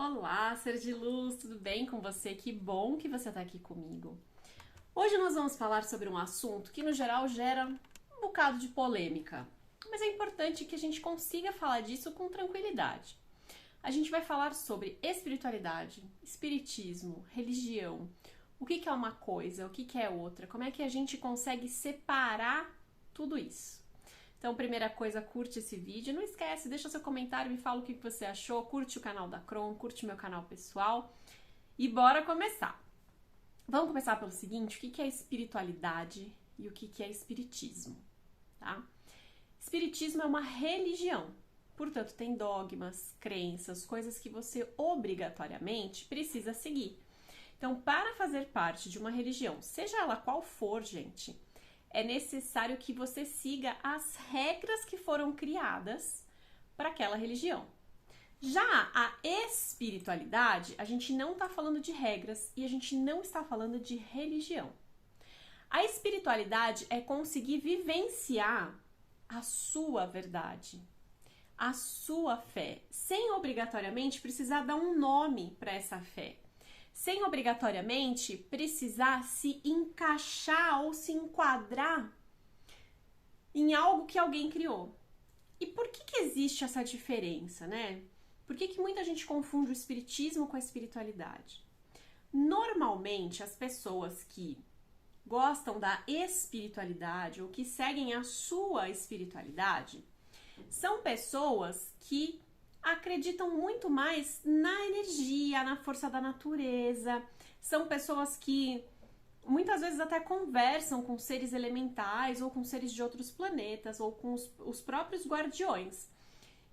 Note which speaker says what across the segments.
Speaker 1: Olá, ser de luz, tudo bem com você? Que bom que você está aqui comigo. Hoje nós vamos falar sobre um assunto que no geral gera um bocado de polêmica, mas é importante que a gente consiga falar disso com tranquilidade. A gente vai falar sobre espiritualidade, espiritismo, religião, o que é uma coisa, o que é outra, como é que a gente consegue separar tudo isso. Então, primeira coisa, curte esse vídeo. Não esquece, deixa seu comentário, me fala o que você achou. Curte o canal da Cron, curte meu canal pessoal. E bora começar. Vamos começar pelo seguinte, o que é espiritualidade e o que é espiritismo, tá? Espiritismo é uma religião. Portanto, tem dogmas, crenças, coisas que você obrigatoriamente precisa seguir. Então, para fazer parte de uma religião, seja ela qual for, gente, é necessário que você siga as regras que foram criadas para aquela religião. Já a espiritualidade, a gente não está falando de regras e a gente não está falando de religião. A espiritualidade é conseguir vivenciar a sua verdade, a sua fé, sem obrigatoriamente precisar dar um nome para essa fé. Sem obrigatoriamente precisar se encaixar ou se enquadrar em algo que alguém criou. E por que existe essa diferença, né? Por que muita gente confunde o espiritismo com a espiritualidade? Normalmente, as pessoas que gostam da espiritualidade ou que seguem a sua espiritualidade são pessoas que acreditam muito mais na energia, na força da natureza. São pessoas que muitas vezes até conversam com seres elementais ou com seres de outros planetas ou com os próprios guardiões.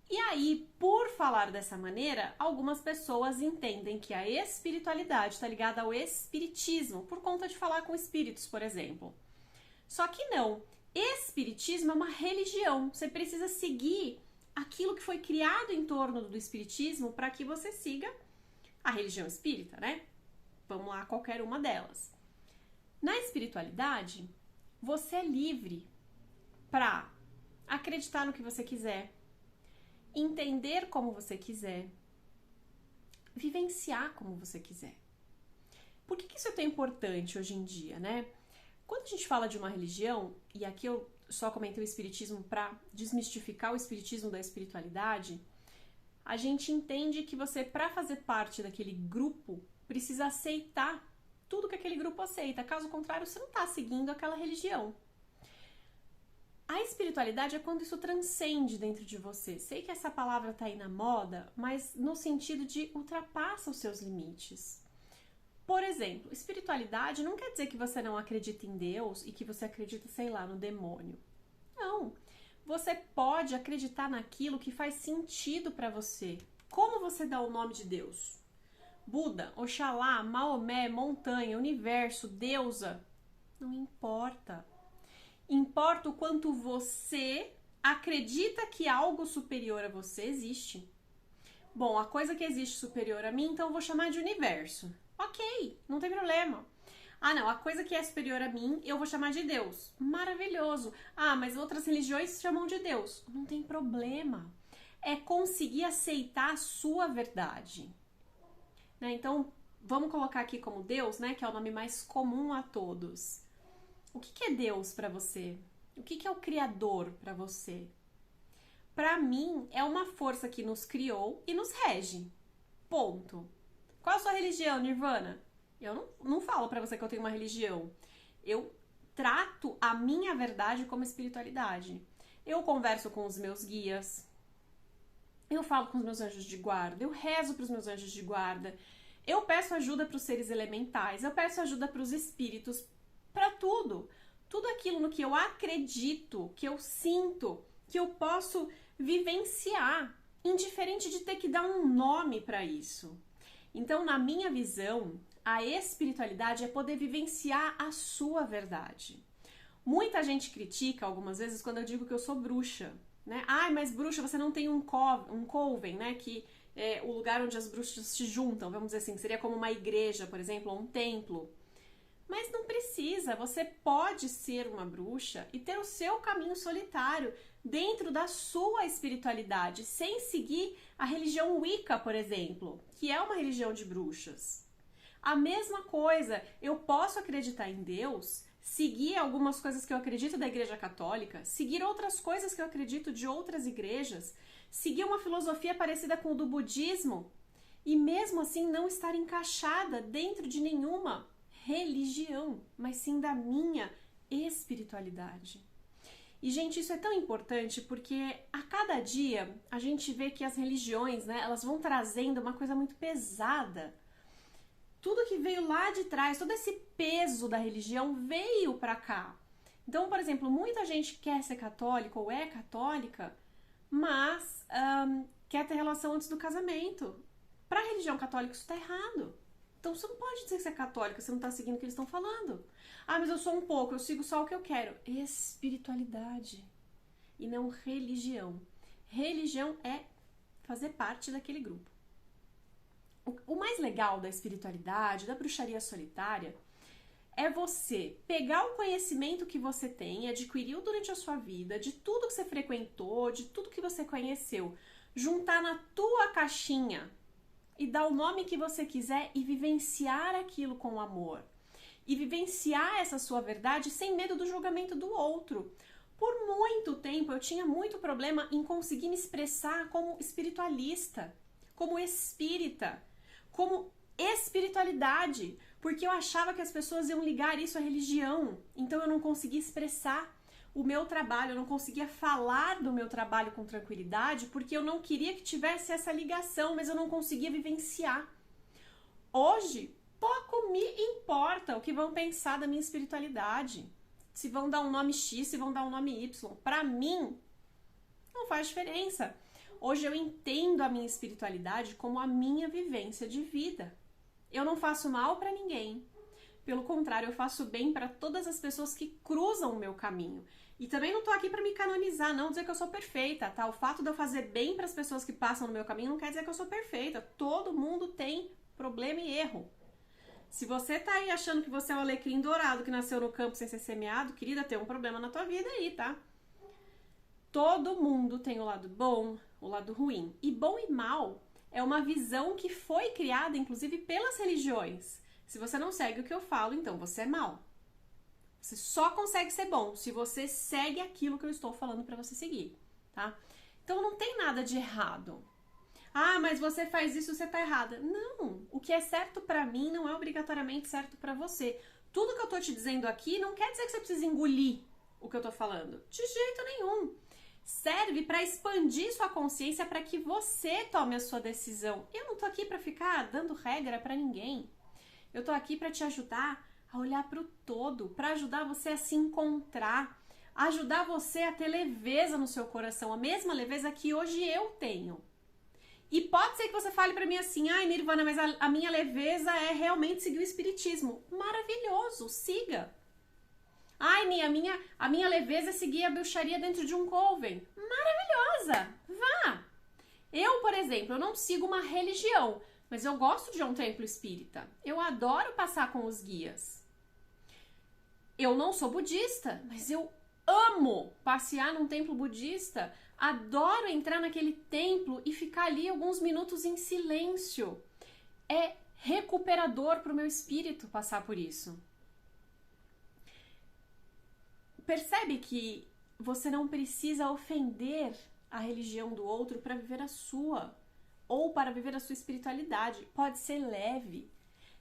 Speaker 1: E aí, por falar dessa maneira, algumas pessoas entendem que a espiritualidade está ligada ao espiritismo, por conta de falar com espíritos, por exemplo. Só que não. Espiritismo é uma religião. Você precisa seguir aquilo que foi criado em torno do espiritismo para que você siga a religião espírita, né? Vamos lá, qualquer uma delas. Na espiritualidade, você é livre para acreditar no que você quiser, entender como você quiser, vivenciar como você quiser. Por que isso é tão importante hoje em dia, né? Quando a gente fala de uma religião, e aqui eu só comentei o espiritismo para desmistificar o espiritismo da espiritualidade, a gente entende que você, para fazer parte daquele grupo, precisa aceitar tudo que aquele grupo aceita. Caso contrário, você não está seguindo aquela religião. A espiritualidade é quando isso transcende dentro de você. Sei que essa palavra está aí na moda, mas no sentido de ultrapassa os seus limites. Por exemplo, espiritualidade não quer dizer que você não acredita em Deus e que você acredita, sei lá, no demônio. Não. Você pode acreditar naquilo que faz sentido para você. Como você dá o nome de Deus? Buda, Oxalá, Maomé, montanha, universo, deusa. Não importa. Importa o quanto você acredita que algo superior a você existe. Bom, a coisa que existe superior a mim, então eu vou chamar de universo. Ok, não tem problema. Ah, não, a coisa que é superior a mim, eu vou chamar de Deus. Maravilhoso. Ah, mas outras religiões chamam de Deus. Não tem problema. É conseguir aceitar a sua verdade. Né? Então, vamos colocar aqui como Deus, né? Que é o nome mais comum a todos. O que é Deus para você? O que é o Criador para você? Para mim, é uma força que nos criou e nos rege. Ponto. Qual a sua religião, Nirvana? Eu não falo pra você que eu tenho uma religião. Eu trato a minha verdade como espiritualidade. Eu converso com os meus guias. Eu falo com os meus anjos de guarda. Eu rezo pros meus anjos de guarda. Eu peço ajuda pros seres elementais. Eu peço ajuda pros espíritos. Pra tudo. Tudo aquilo no que eu acredito, que eu sinto, que eu posso vivenciar. Indiferente de ter que dar um nome pra isso. Então, na minha visão, a espiritualidade é poder vivenciar a sua verdade. Muita gente critica algumas vezes quando eu digo que eu sou bruxa, né? Ai, mas bruxa, você não tem um coven, né? Que é o lugar onde as bruxas se juntam, vamos dizer assim, seria como uma igreja, por exemplo, ou um templo. Mas não precisa, você pode ser uma bruxa e ter o seu caminho solitário, dentro da sua espiritualidade, sem seguir a religião Wicca, por exemplo, que é uma religião de bruxas. A mesma coisa, eu posso acreditar em Deus, seguir algumas coisas que eu acredito da Igreja Católica, seguir outras coisas que eu acredito de outras igrejas, seguir uma filosofia parecida com o do budismo e mesmo assim não estar encaixada dentro de nenhuma religião, mas sim da minha espiritualidade. E, gente, isso é tão importante porque a cada dia a gente vê que as religiões, né, elas vão trazendo uma coisa muito pesada. Tudo que veio lá de trás, todo esse peso da religião veio pra cá. Então, por exemplo, muita gente quer ser católica ou é católica, mas quer ter relação antes do casamento. Pra religião católica isso tá errado. Então você não pode dizer que você é católica, você não tá seguindo o que eles estão falando. Ah, mas eu sou um pouco, eu sigo só o que eu quero. Espiritualidade e não religião. Religião é fazer parte daquele grupo. O mais legal da espiritualidade, da bruxaria solitária, é você pegar o conhecimento que você tem, adquiriu durante a sua vida, de tudo que você frequentou, de tudo que você conheceu, juntar na tua caixinha e dar o nome que você quiser e vivenciar aquilo com amor. E vivenciar essa sua verdade sem medo do julgamento do outro. Por muito tempo eu tinha muito problema em conseguir me expressar como espiritualista, como espírita, como espiritualidade, porque eu achava que as pessoas iam ligar isso à religião, então eu não conseguia expressar o meu trabalho, eu não conseguia falar do meu trabalho com tranquilidade, porque eu não queria que tivesse essa ligação, mas eu não conseguia vivenciar. Hoje, pouco me importa o que vão pensar da minha espiritualidade, se vão dar um nome X, se vão dar um nome Y, pra mim, não faz diferença. Hoje eu entendo a minha espiritualidade como a minha vivência de vida. Eu não faço mal para ninguém. Pelo contrário, eu faço bem para todas as pessoas que cruzam o meu caminho. E também não tô aqui para me canonizar, não dizer que eu sou perfeita, tá? O fato de eu fazer bem para as pessoas que passam no meu caminho não quer dizer que eu sou perfeita. Todo mundo tem problema e erro. Se você tá aí achando que você é um alecrim dourado que nasceu no campo sem ser semeado, querida, tem um problema na tua vida aí, tá? Todo mundo tem o lado bom, o lado ruim. E bom e mal é uma visão que foi criada, inclusive, pelas religiões. Se você não segue o que eu falo, então você é mal. Você só consegue ser bom se você segue aquilo que eu estou falando para você seguir, tá? Então não tem nada de errado. Ah, mas você faz isso, você tá errada. Não, o que é certo para mim não é obrigatoriamente certo para você. Tudo que eu tô te dizendo aqui não quer dizer que você precisa engolir o que eu tô falando. De jeito nenhum. Serve para expandir sua consciência para que você tome a sua decisão. Eu não tô aqui para ficar dando regra para ninguém. Eu tô aqui para te ajudar a olhar para o todo, para ajudar você a se encontrar, ajudar você a ter leveza no seu coração, a mesma leveza que hoje eu tenho. E pode ser que você fale para mim assim, ai Nirvana, mas a minha leveza é realmente seguir o espiritismo. Maravilhoso, siga. Ai, a minha leveza é seguir a bruxaria dentro de um coven. Maravilhosa! Vá! Eu, por exemplo, eu não sigo uma religião, mas eu gosto de ir a um templo espírita. Eu adoro passar com os guias. Eu não sou budista, mas eu amo passear num templo budista. Adoro entrar naquele templo e ficar ali alguns minutos em silêncio. É recuperador para o meu espírito passar por isso. Percebe que você não precisa ofender a religião do outro para viver a sua, ou para viver a sua espiritualidade. Pode ser leve.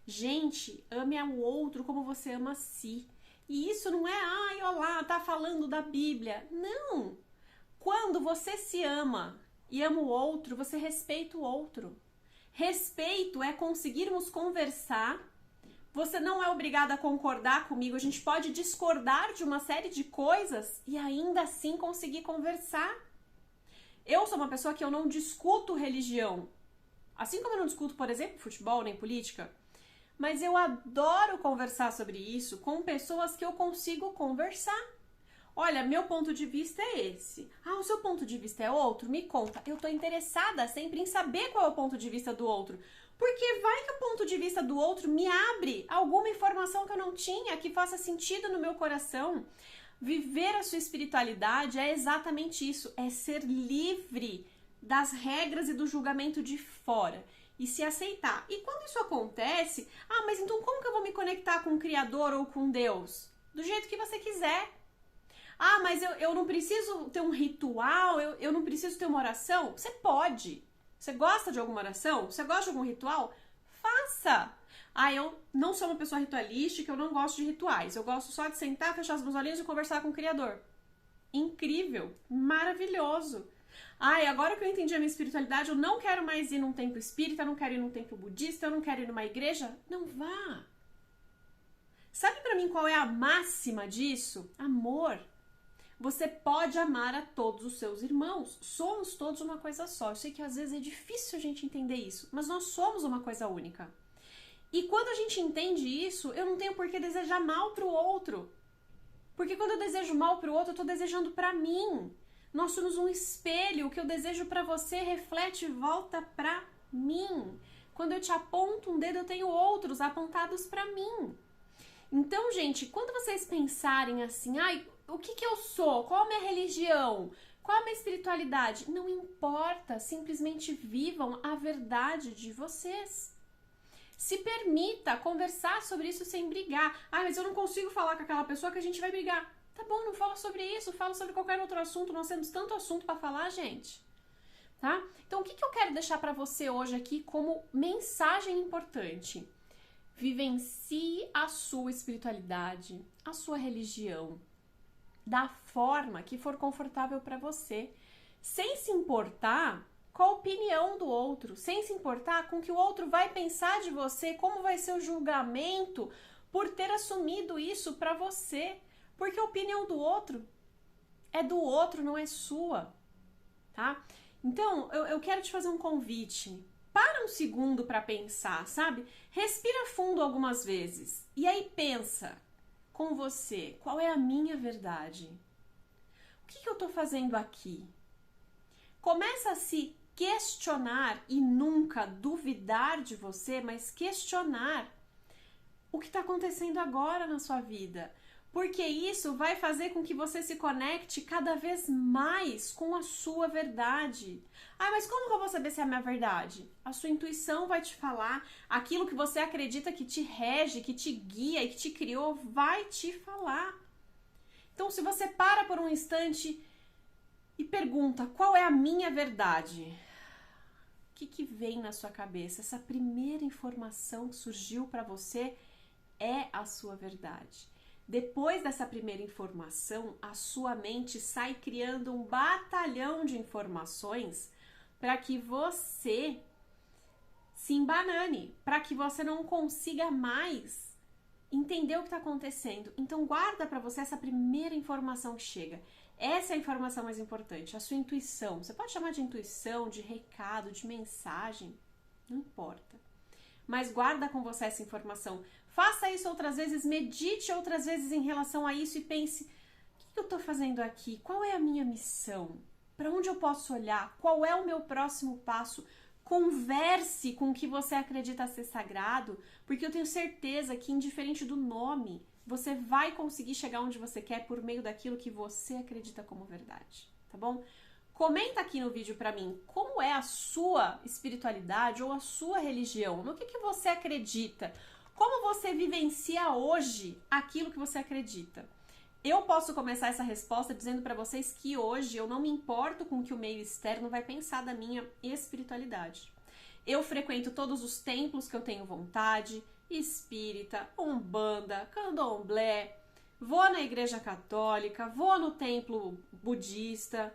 Speaker 1: Gente, ame ao outro como você ama a si. E isso não é, ai, olá, tá falando da Bíblia. Não! Quando você se ama e ama o outro, você respeita o outro. Respeito é conseguirmos conversar. Você não é obrigada a concordar comigo, a gente pode discordar de uma série de coisas e ainda assim conseguir conversar. Eu sou uma pessoa que eu não discuto religião, assim como eu não discuto, por exemplo, futebol nem política, mas eu adoro conversar sobre isso com pessoas que eu consigo conversar. Olha, meu ponto de vista é esse. Ah, o seu ponto de vista é outro? Me conta. Eu tô interessada sempre em saber qual é o ponto de vista do outro. Porque vai que o ponto de vista do outro me abre alguma informação que eu não tinha, que faça sentido no meu coração. Viver a sua espiritualidade é exatamente isso, é ser livre das regras e do julgamento de fora e se aceitar. E quando isso acontece, mas então como que eu vou me conectar com o Criador ou com Deus? Do jeito que você quiser. Mas eu não preciso ter um ritual, eu não preciso ter uma oração? Você pode. Você gosta de alguma oração? Você gosta de algum ritual? Faça! Eu não sou uma pessoa ritualística, eu não gosto de rituais. Eu gosto só de sentar, fechar os meus olhinhos e conversar com o Criador. Incrível! Maravilhoso! Agora que eu entendi a minha espiritualidade, eu não quero mais ir num templo espírita, eu não quero ir num templo budista, eu não quero ir numa igreja. Não vá! Sabe pra mim qual é a máxima disso? Amor. Você pode amar a todos os seus irmãos. Somos todos uma coisa só. Eu sei que às vezes é difícil a gente entender isso, mas nós somos uma coisa única. E quando a gente entende isso, eu não tenho por que desejar mal pro outro. Porque quando eu desejo mal pro outro, eu tô desejando pra mim. Nós somos um espelho. O que eu desejo pra você reflete e volta pra mim. Quando eu te aponto um dedo, eu tenho outros apontados pra mim. Então, gente, quando vocês pensarem assim, o que eu sou? Qual a minha religião? Qual a minha espiritualidade? Não importa, simplesmente vivam a verdade de vocês. Se permita conversar sobre isso sem brigar. Mas eu não consigo falar com aquela pessoa que a gente vai brigar. Tá bom, não fala sobre isso, fala sobre qualquer outro assunto. Nós temos tanto assunto para falar, gente. Tá? Então, o que eu quero deixar para você hoje aqui como mensagem importante? Vivencie a sua espiritualidade, a sua religião, da forma que for confortável para você, sem se importar com a opinião do outro, sem se importar com o que o outro vai pensar de você, como vai ser o julgamento por ter assumido isso para você, porque a opinião do outro é do outro, não é sua, tá? Então, eu quero te fazer um convite. Para um segundo para pensar, sabe? Respira fundo algumas vezes e aí pensa com você, qual é a minha verdade? O que eu estou fazendo aqui? Começa a se questionar e nunca duvidar de você, mas questionar o que está acontecendo agora na sua vida. Porque isso vai fazer com que você se conecte cada vez mais com a sua verdade. Mas como que eu vou saber se é a minha verdade? A sua intuição vai te falar, aquilo que você acredita que te rege, que te guia e que te criou, vai te falar. Então, se você para por um instante e pergunta, qual é a minha verdade? O que vem na sua cabeça? Essa primeira informação que surgiu para você é a sua verdade. Depois dessa primeira informação, a sua mente sai criando um batalhão de informações para que você se embanane, para que você não consiga mais entender o que está acontecendo. Então guarda para você essa primeira informação que chega. Essa é a informação mais importante, a sua intuição. Você pode chamar de intuição, de recado, de mensagem, não importa. Mas guarda com você essa informação. Faça isso outras vezes, medite outras vezes em relação a isso e pense, o que eu estou fazendo aqui? Qual é a minha missão? Para onde eu posso olhar? Qual é o meu próximo passo? Converse com o que você acredita ser sagrado, porque eu tenho certeza que, indiferente do nome, você vai conseguir chegar onde você quer por meio daquilo que você acredita como verdade, tá bom? Comenta aqui no vídeo pra mim como é a sua espiritualidade ou a sua religião, no que você acredita, como você vivencia hoje aquilo que você acredita. Eu posso começar essa resposta dizendo pra vocês que hoje eu não me importo com o que o meio externo vai pensar da minha espiritualidade. Eu frequento todos os templos que eu tenho vontade, espírita, umbanda, candomblé, vou na igreja católica, vou no templo budista.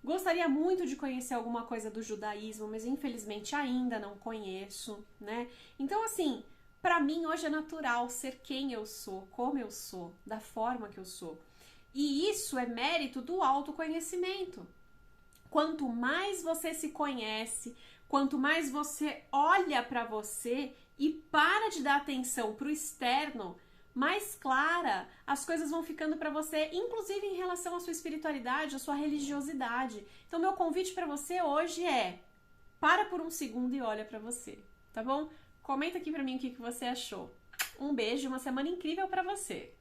Speaker 1: Gostaria muito de conhecer alguma coisa do judaísmo, mas infelizmente ainda não conheço, né? Então, assim, pra mim hoje é natural ser quem eu sou, como eu sou, da forma que eu sou. E isso é mérito do autoconhecimento. Quanto mais você se conhece, quanto mais você olha pra você e para de dar atenção pro externo, mais clara as coisas vão ficando para você, inclusive em relação à sua espiritualidade, à sua religiosidade. Então, meu convite para você hoje é: para por um segundo e olha para você, tá bom? Comenta aqui para mim o que você achou. Um beijo, uma semana incrível para você!